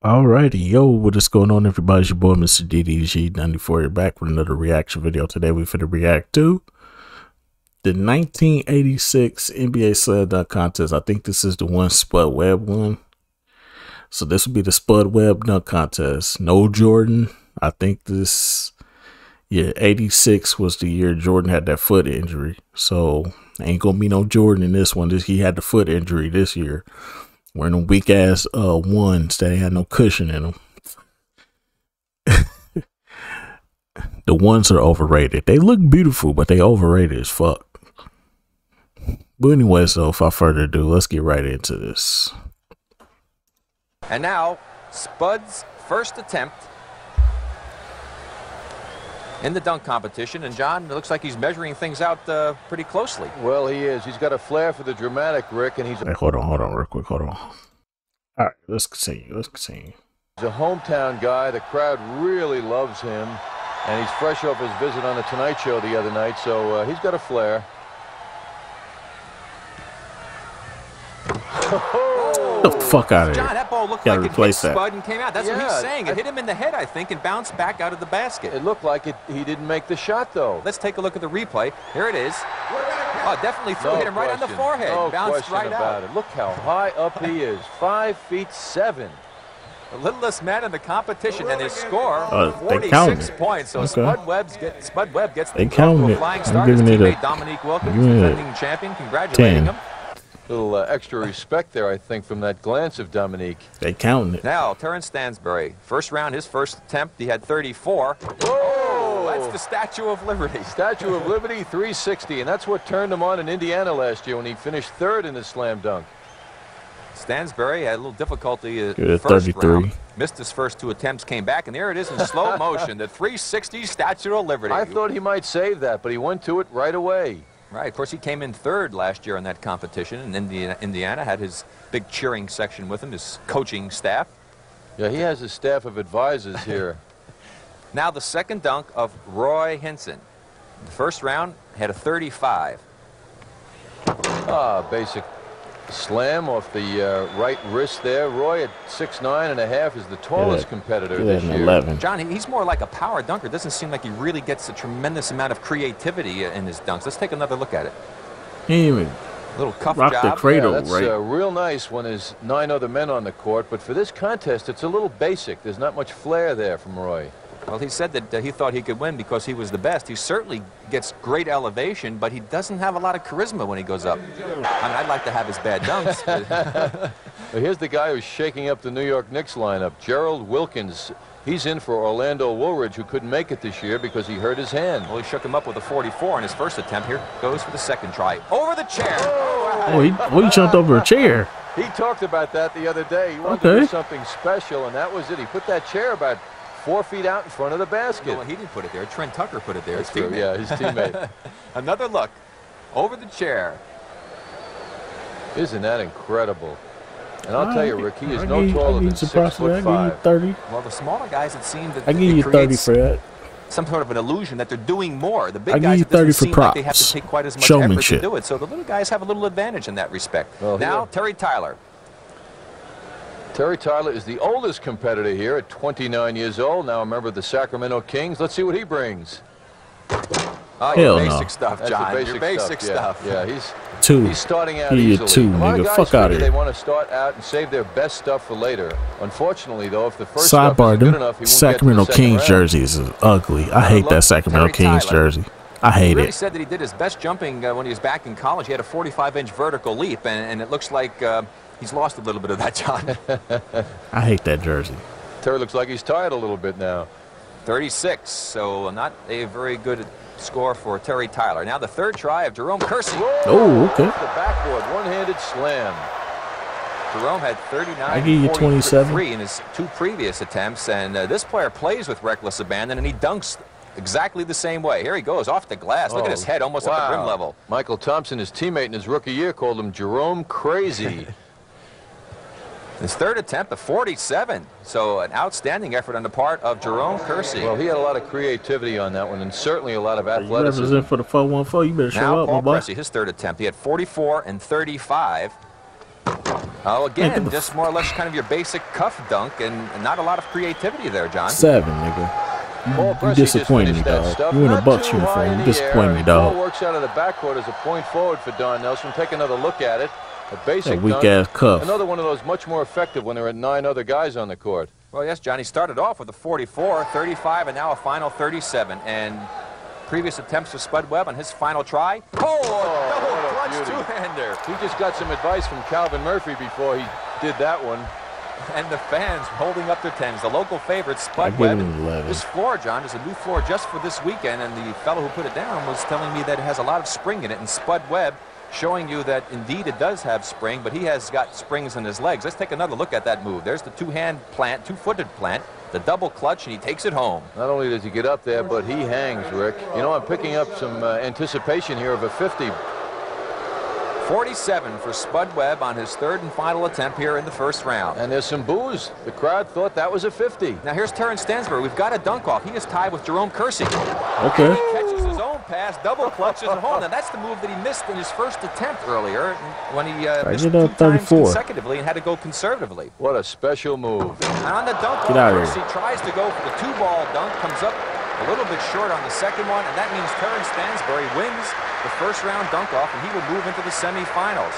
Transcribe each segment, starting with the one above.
Alrighty, yo, what is going on, everybody? It's your boy, Mr. DDG94, here back with another reaction video. Today, we finna react to the 1986 NBA Slam Dunk Contest. I think this is the one Spud Webb won. So this will be the Spud Webb Dunk Contest. No Jordan. I think this, yeah, 86 was the year Jordan had that foot injury. So ain't gonna be no Jordan in this one. He had the foot injury this year. Wearing them weak ass ones that ain't had no cushion in them. The ones are overrated. They look beautiful, but they overrated as fuck. But anyway, so without further ado, let's get right into this. And now, Spud's first attempt in the dunk competition. And John, it looks like he's measuring things out pretty closely. Well, he is. He's got a flair for the dramatic, Rick, and he's Hey, hold on real quick, hold on. All right, let's continue. He's a hometown guy. The crowd really loves him, and he's fresh off his visit on the Tonight Show the other night, so he's got a flair. Get the fuck out of here. John, that ball looked Gotta like replace it hit that. Spud and came out. That's what he's saying. It hit him in the head, I think, and bounced back out of the basket. It looked like he didn't make the shot, though. Let's take a look at the replay. Here it is. Oh, definitely hit him right on the forehead. No Bounced question right about out. it. Look how high up he is. 5'7". The littlest man in the competition, and his score, they counted 46 it. points. So Okay. Spud Webb gets They the counted it. flying I'm start. His giving it a- teammate Dominique Wilkins, I'm giving it a defending champion, congratulating 10. him. Little extra respect there, I think, from that glance of Dominique. They counting it. Now, Terrence Stansbury, first round, his first attempt, he had 34. Whoa! That's the Statue of Liberty. Statue of Liberty, 360, and that's what turned him on in Indiana last year when he finished third in the slam dunk. Stansbury had a little difficulty Give it a first 33. round. Missed his first two attempts, came back, and there it is in slow motion, the 360 Statue of Liberty. I thought he might save that, but he went to it right away. Right, of course, he came in third last year in that competition, and Indiana had his big cheering section with him, his coaching staff. Yeah, he has a staff of advisors here. Now the second dunk of Roy Hinson. The first round had a 35. Basic slam off the right wrist there. Roy at 6'9.5" is the tallest competitor Give this that an year. 11. John, he's more like a power dunker. It doesn't seem like he really gets a tremendous amount of creativity in his dunks. Let's take another look at it. He ain't even Little cuff rock job. the cradle, Yeah, that's right? real nice when there's 9 other men on the court, but for this contest, it's a little basic. There's not much flair there from Roy. Well, he said that he thought he could win because he was the best. He certainly gets great elevation, but he doesn't have a lot of charisma when he goes up. I mean, I'd like to have his bad dunks. Well, here's the guy who's shaking up the New York Knicks lineup, Gerald Wilkins. He's in for Orlando Woolridge, who couldn't make it this year because he hurt his hand. Well, he shook him up with a 44 in his first attempt. Here goes for the second try. Over the chair. Oh, he jumped over a chair. He talked about that the other day. He wanted to do something special, and that was it. He put that chair about 4 feet out in front of the basket. No, he didn't put it there. Trent Tucker put it there. That's His true. teammate. Yeah, his teammate. Another look. Over the chair. Isn't that incredible? And I'll tell you, Rick, he is no I taller than give you surprise for that. I 6'5". give you 30. Well, the smaller guys, it seems that I give it you 30 creates for that. some sort of an illusion that they're doing more. The big I give guys, you it doesn't 30 for seem like they have props. to take quite as much effort to Showmanship. do it. So the little guys have a little advantage in that respect. Well, now, here- Terry Tyler. Terry Tyler is the oldest competitor here at 29 years old. Now a member of the Sacramento Kings. Let's see what he brings. Oh, Hell your no. basic stuff, That's John. the your basic stuff. Yeah, Two. he's starting out Give you easily. two, A lot of nigga. guys Fuck outta figure here. They want to start out and save their best stuff for later. Unfortunately, though, if the first stuff Sidebar, isn't good them enough, he won't Sacramento get to the second Kings round. jerseys is ugly. I hate that Sacramento Terry Kings Tyler. jersey. I He hate really it. said that he did his best jumping when he was back in college. He had a 45-inch vertical leap, and it looks like he's lost a little bit of that, John. I hate that jersey. Terry looks like he's tired a little bit now. 36, so not a very good score for Terry Tyler. Now the third try of Jerome Kersey. Oh, okay. Off the backboard, one-handed slam. Jerome had 39 I give you 27. in his two previous attempts, and this player plays with reckless abandon, and he dunks exactly the same way. Here he goes off the glass. Look at his head almost at the rim level. Michael Thompson, his teammate in his rookie year, called him Jerome Crazy. His third attempt, a 47. So an outstanding effort on the part of Jerome Kersey. Well, he had a lot of creativity on that one, and certainly a lot of You athleticism. represent for the 414. You better show Now up, my Paul boy. Pressey, his third attempt. He had 44 and 35. Oh, again, just more or less kind of your basic cuff dunk and not a lot of creativity there, John. 7, nigga. You disappointed me, dog. You in a Bucks uniform. You disappointed me, dog. Works out of the backcourt as a point forward for Don Nelson. Take another look at it. A basic that weak-ass cuff. Another one of those much more effective when there are 9 other guys on the court. Well, yes, Johnny started off with a 44, 35, and now a final 37. And previous attempts for Spud Webb on his final try. Oh, double clutch two-hander. He just got some advice from Calvin Murphy before he did that one. And the fans holding up their 10s. The local favorite, Spud Webb. This floor, John, is a new floor just for this weekend. And the fellow who put it down was telling me that it has a lot of spring in it. And Spud Webb showing you that indeed it does have spring, but he has got springs in his legs. Let's take another look at that move. There's the two-hand plant, two-footed plant, the double clutch, and he takes it home. Not only does he get up there, but he hangs, Rick. You know, I'm picking up some anticipation here of a 50. 47 for Spud Webb on his third and final attempt here in the first round. And there's some boos. The crowd thought that was a 50. Now here's Terrence Stansbury. We've got a dunk off. He is tied with Jerome Kersey. Okay. He catches his own pass, double clutches it home. Now that's the move that he missed in his first attempt earlier when he missed 2 times consecutively and had to go conservatively. What a special move. And on the dunk off, Kersey tries to go for the 2-ball dunk, comes up a little bit short on the second one, and that means Terrence Stansbury wins the first round dunk off, and he will move into the semifinals.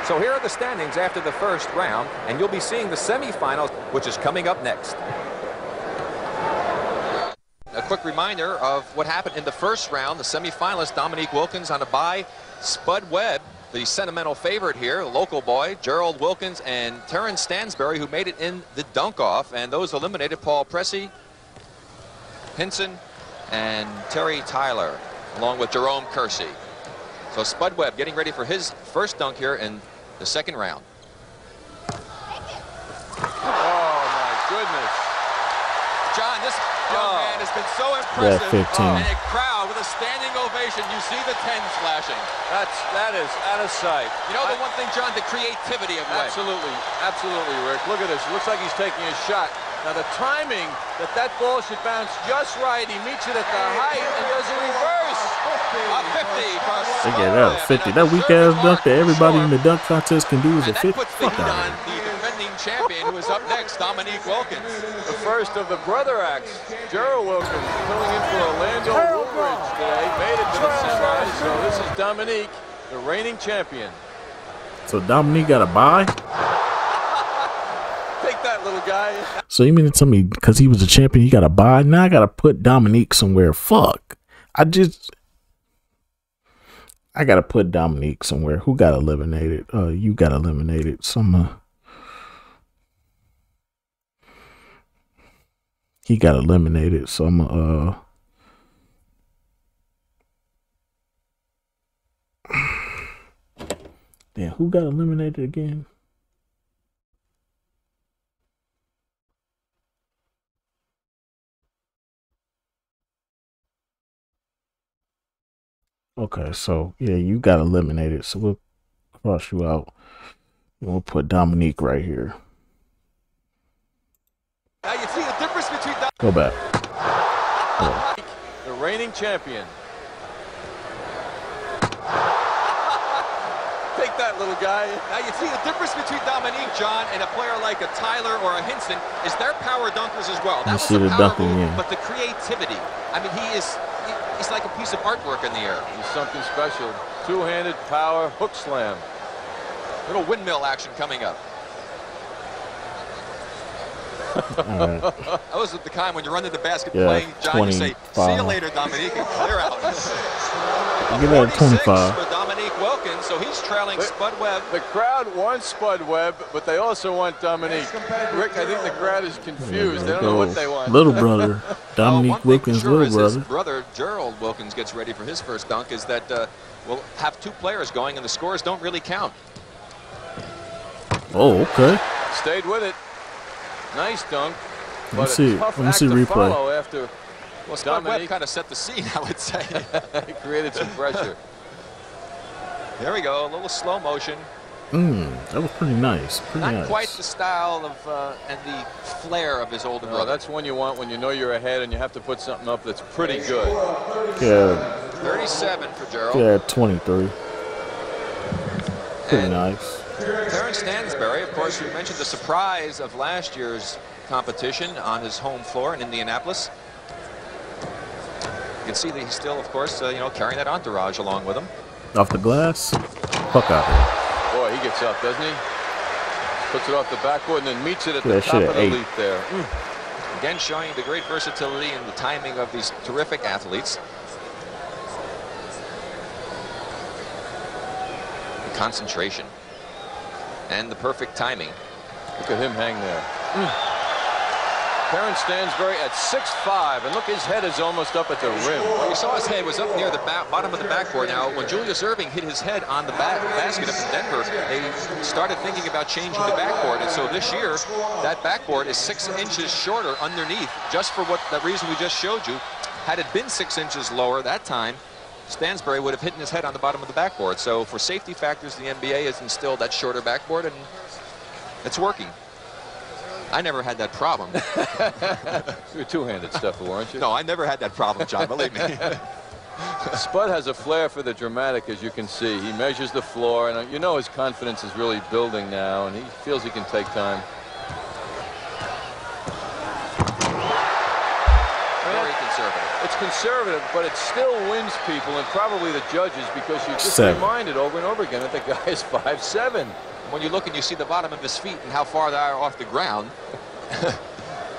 So here are the standings after the first round, and you'll be seeing the semifinals, which is coming up next. A quick reminder of what happened in the first round. The semifinalist, Dominique Wilkins on a bye. Spud Webb, the sentimental favorite here, a local boy, Gerald Wilkins, and Terrence Stansbury, who made it in the dunk off. And those eliminated, Paul Pressey, Hinson, and Terry Tyler, along with Jerome Kersey. So Spud Webb getting ready for his first dunk here in the second round. Oh, my goodness. John, this young man has been so impressive. Yeah, and a crowd with a standing ovation. You see the 10s flashing. That is out of sight. You know the one thing, John, the creativity of Webb. Absolutely, Rick. Look at this. Looks like he's taking a shot. Now the timing that ball should bounce just right. He meets it at the height and does a reverse. A 50. They get that 50. That weak ass dunk that everybody in the dunk contest can do is a 50. Fuck out of here. The defending champion who is up next, Dominique Wilkins. The first of the brother acts. Gerald Wilkins filling in for Orlando Woolridge today. Made it to the semis. So this is Dominique, the reigning champion. So Dominique got a bye? Take that, little guy. So you mean to tell me because he was a champion, he got a bye? Now I got to put Dominique somewhere. Fuck. I got to put Dominique somewhere. Who got eliminated? You got eliminated. He got eliminated. So I'm damn, who got eliminated again? Okay, so yeah, you got eliminated. So we'll cross you out. And we'll put Dominique right here. Now you see the difference between Go back. The reigning champion. Take that, little guy. Now you see the difference between Dominique, John, and a player like a Tyler or a Hinson is their power dunkers as well. That was the power move, but the creativity. I mean, he's like a piece of artwork in the air. He's something special. Two-handed power hook slam. Little windmill action coming up. That was the kind when you run to the basket playing, John, you say, see you later, Dominique, and clear out. Give that 25. For Dominique Wilkins, so he's trailing Spud Webb. The crowd wants Spud Webb, but they also want Dominique. Rick, I think the crowd is confused. They don't know what they want. Little brother, Dominique Wilkins' little brother. His brother, Gerald Wilkins, gets ready for his first dunk, is that we'll have 2 players going, and the scores don't really count. Oh, okay. Stayed with it. Nice dunk. Let me see replay. After well, Spud Webb kind of set the scene, I would say. He created some pressure. There we go, a little slow motion. That was pretty nice. Not quite the style of and the flair of his older brother. That's one you want when you know you're ahead and you have to put something up that's pretty good. Yeah. 37 for Gerald. Yeah, 23. Pretty nice. Terrence Stansbury, of course, we mentioned the surprise of last year's competition on his home floor in Indianapolis. You can see that he's still, of course, you know, carrying that entourage along with him. Off the glass? Fuck out here. Boy, he gets up, doesn't he? Puts it off the backboard and then meets it at the top of the leaf there. Again, showing the great versatility and the timing of these terrific athletes. The concentration and the perfect timing. Look at him hang there. Terrence Stansbury at 6'5", and look, his head is almost up at the rim. Well, you saw his head was up near the bottom of the backboard. Now, when Julius Erving hit his head on the basket up in Denver, they started thinking about changing the backboard. And so this year, that backboard is 6 inches shorter underneath, just for that reason we just showed you. Had it been 6 inches lower that time, Stansbury would have hit his head on the bottom of the backboard. So for safety factors, the NBA has instilled that shorter backboard, and it's working. I never had that problem. You're two-handed stuffer, weren't you? No, I never had that problem, John, believe me. Spud has a flair for the dramatic, as you can see. He measures the floor, and you know his confidence is really building now, and he feels he can take time. Very conservative. It's conservative, but it still wins people, and probably the judges, because you're just 7. reminded over and over again that the guy is 5'7". When you look and you see the bottom of his feet and how far they are off the ground,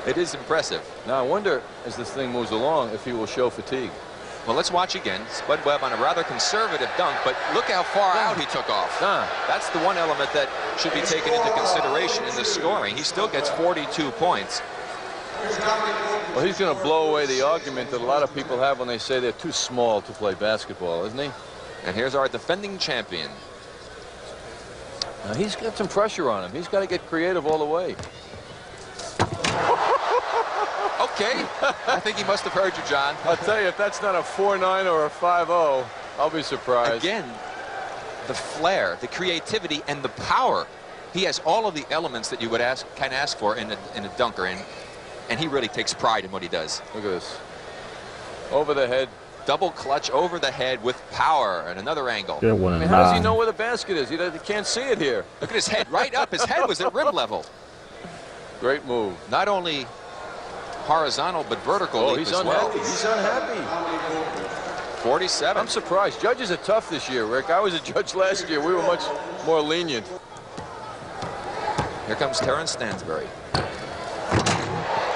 it is impressive. Now, I wonder, as this thing moves along, if he will show fatigue. Well, let's watch again. Spud Webb on a rather conservative dunk, but look how far out he took off. That's the one element that should be taken into consideration in the scoring. He still gets 42 points. Well, he's going to blow away the argument that a lot of people have when they say they're too small to play basketball, isn't he? And here's our defending champion. Now, he's got some pressure on him. He's got to get creative all the way. Okay. I think he must have heard you, John. I'll tell you, if that's not a 4'9" or a 5'0", I'll be surprised. Again, the flair, the creativity, and the power. He has all of the elements that you would kind of ask for in a dunker, and he really takes pride in what he does. Look at this. Over the head. Double clutch over the head with power, and another angle. Yeah, I mean, how does he know where the basket is? He can't see it here. Look at his head, right up. His head was at rim level. Great move. Not only horizontal, but vertical leap he's as unhappy. well. He's unhappy. 47. I'm surprised. Judges are tough this year, Rick. I was a judge last year. We were much more lenient. Here comes Terrence Stansbury.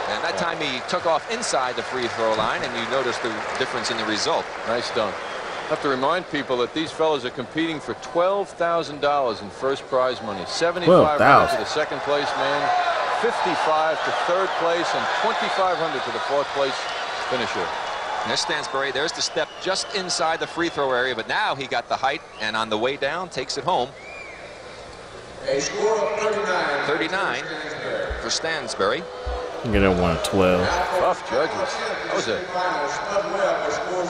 And that time he took off inside the free throw line, and you notice the difference in the result. Nice dunk. I have to remind people that these fellows are competing for $12,000 in first prize money. $7,500 to the second place man, $55 to third place, and $2,500 to the fourth place finisher. And there's Stansbury. There's the step just inside the free throw area, but now he got the height, and on the way down takes it home. A score of 39 for Stansbury. You get a 112. Tough judges.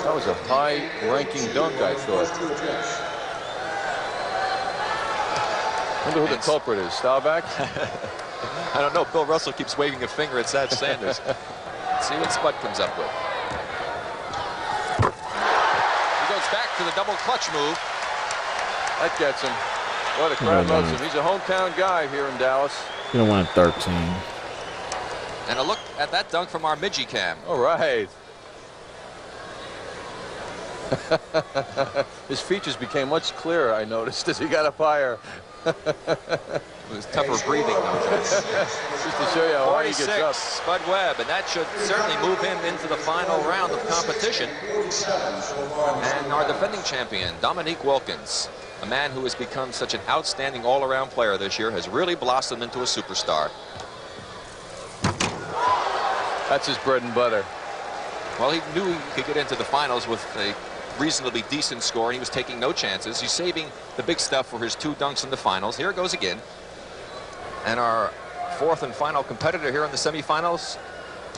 That was a high-ranking dunk, I thought. Wonder who the culprit is. Staubach? I don't know. Bill Russell keeps waving a finger at Sad Sanders. Let's see what Spud comes up with. He goes back to the double clutch move. That gets him. Boy, the crowd loves him. He's a hometown guy here in Dallas. You don't want 13. And a look at that dunk from our Midgie cam. All right. His features became much clearer, I noticed, as he got up higher. It was tougher breathing, though. Just to show you how high he gets up. Spud Webb, and that should certainly move him into the final round of competition. And our defending champion, Dominique Wilkins, a man who has become such an outstanding all-around player this year, has really blossomed into a superstar. That's his bread and butter. Well, he knew he could get into the finals with a reasonably decent score, and he was taking no chances. He's saving the big stuff for his 2 dunks in the finals. Here it goes again. And our fourth and final competitor here in the semifinals,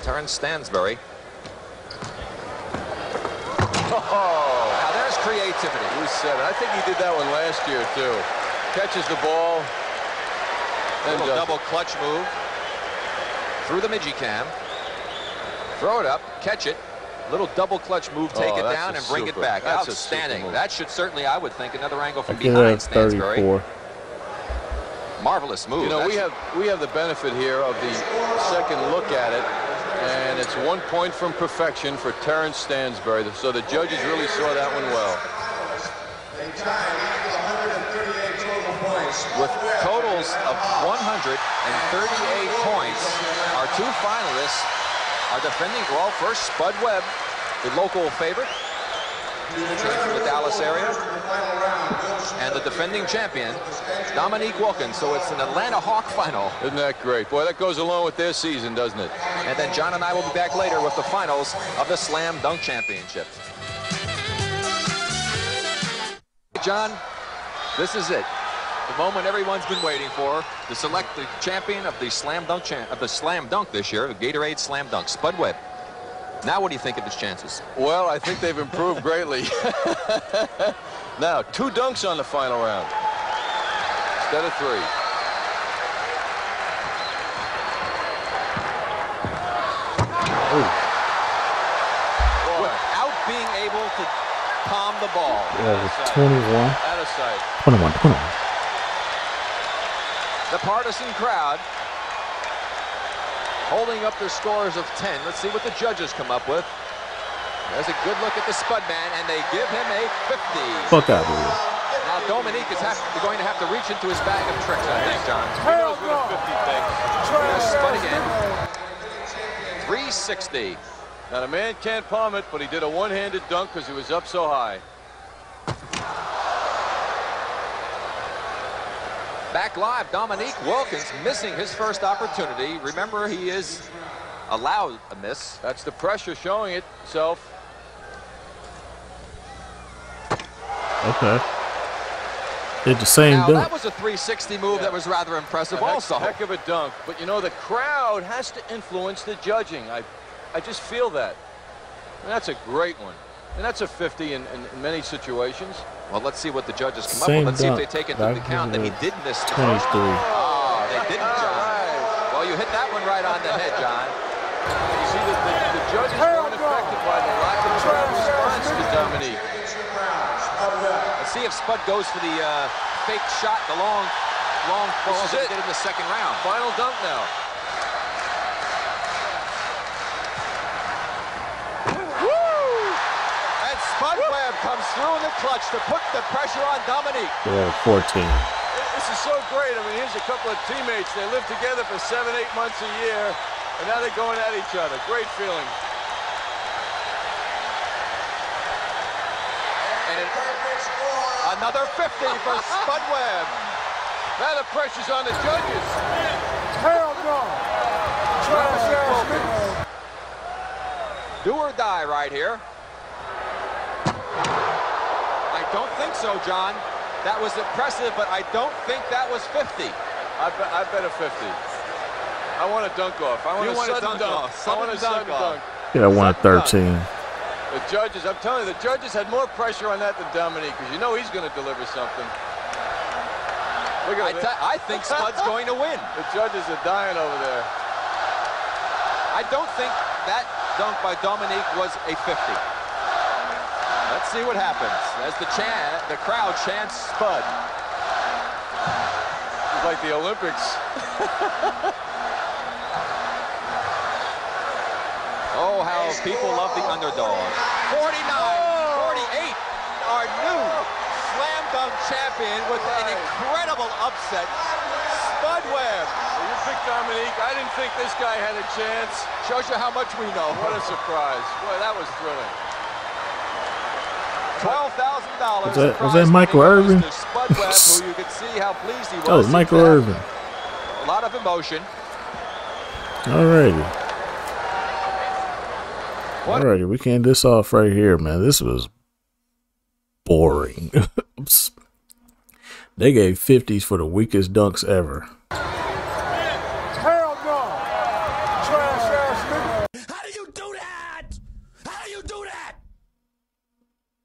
Terrence Stansbury. Oh, now there's creativity. He said it. I think he did that one last year, too. Catches the ball. A little double clutch move through the Midgie cam. Throw it up, catch it. Little double clutch move, take it down, and bring it back. That's outstanding. That should certainly, I would think, another angle from I give behind it Stansbury. 34. Marvelous move. You know, we have the benefit here of the second look at it, and it's 1 point from perfection for Terrence Stansbury. So the judges really saw that one well. With totals of 138 points, our two finalists are defending, well, first Spud Webb, the local favorite, from the Dallas area, and the defending champion, Dominique Wilkins. So it's an Atlanta Hawk final. Isn't that great? Boy, that goes along with their season, doesn't it? And then John and I will be back later with the finals of the Slam Dunk Championship. John, this is it. The moment everyone's been waiting for, to select the champion of the Slam Dunk this year, the Gatorade Slam Dunk, Spud Webb. Now, what do you think of his chances? Well, I think they've improved greatly. Now, 2 dunks on the final round instead of 3. Without being able to palm the ball. Yeah, 21. Out of sight. 21. The partisan crowd holding up their scores of 10. Let's see what the judges come up with. There's a good look at the Spud man, and they give him a 50. Fuck out of here. Now Dominique is going to have to reach into his bag of tricks, I think, John. He knows what a 50 takes. There's Spud again. 360. Now, the man can't palm it, but he did a one-handed dunk because he was up so high. Back live, Dominique Wilkins missing his first opportunity. Remember, he is allowed a miss. That's the pressure showing itself. Okay. Did the same dunk. That was a 360 move that was rather impressive also. Heck of a dunk. But, you know, the crowd has to influence the judging. I just feel that. And that's a great one. And that's a 50 in many situations. Well, let's see what the judges come up with. Let's see if they take into account that he did miss the 23. Oh, they didn't, John. Well, you hit that one right on the head, John. You see, the judges weren't affected by the lack of crowd response to Dominique. Let's see if Spud goes for the fake shot, the long ball that he did in the second round. Final dunk now. Spud Webb comes through in the clutch to put the pressure on Dominique. Yeah, 14. This is so great. I mean, here's a couple of teammates. They live together for 7-8 months a year, and now they're going at each other. Great feeling. And another 50 for Spud Webb. Now the pressure's on the judges. Hell no. Do or die right here. I don't think so, John. That was impressive, but I don't think that was 50. I bet a 50. I want a dunk off. I want a sudden dunk. I want a sudden dunk. Yeah, I want a 13. The judges, I'm telling you, the judges had more pressure on that than Dominique, because you know he's going to deliver something. Look at him. I think Spud's going to win. The judges are dying over there. I don't think that dunk by Dominique was a 50. Let's see what happens as the crowd chants Spud. It's like the Olympics. Oh, how people love the underdog. 49, 48, our new Slam Dunk champion with an incredible upset, Spud Webb. You picked Dominique. I didn't think this guy had a chance. Shows you how much we know. What a surprise. Boy, that was thrilling. $12,000. Was that Michael Irvin? Spud Webb, who you could see how pleased he was. That was Michael Irvin. A lot of emotion. Alrighty. Alrighty, we can end this off right here, man. This was boring. They gave 50s for the weakest dunks ever. Hell no. Trash ass nigga. How do you do that? How do you do that?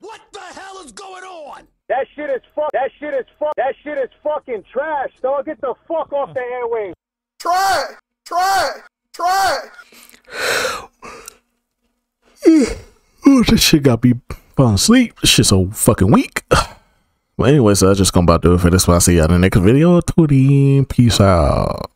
What the hell is going on? That shit is fucking trash, dog. Get the fuck off the airwaves. Try it. Oh, this shit got me falling asleep. This shit's so fucking weak. Well, anyways, so that's just gonna about do it for this one. I'll see y'all in the next video. Peace out.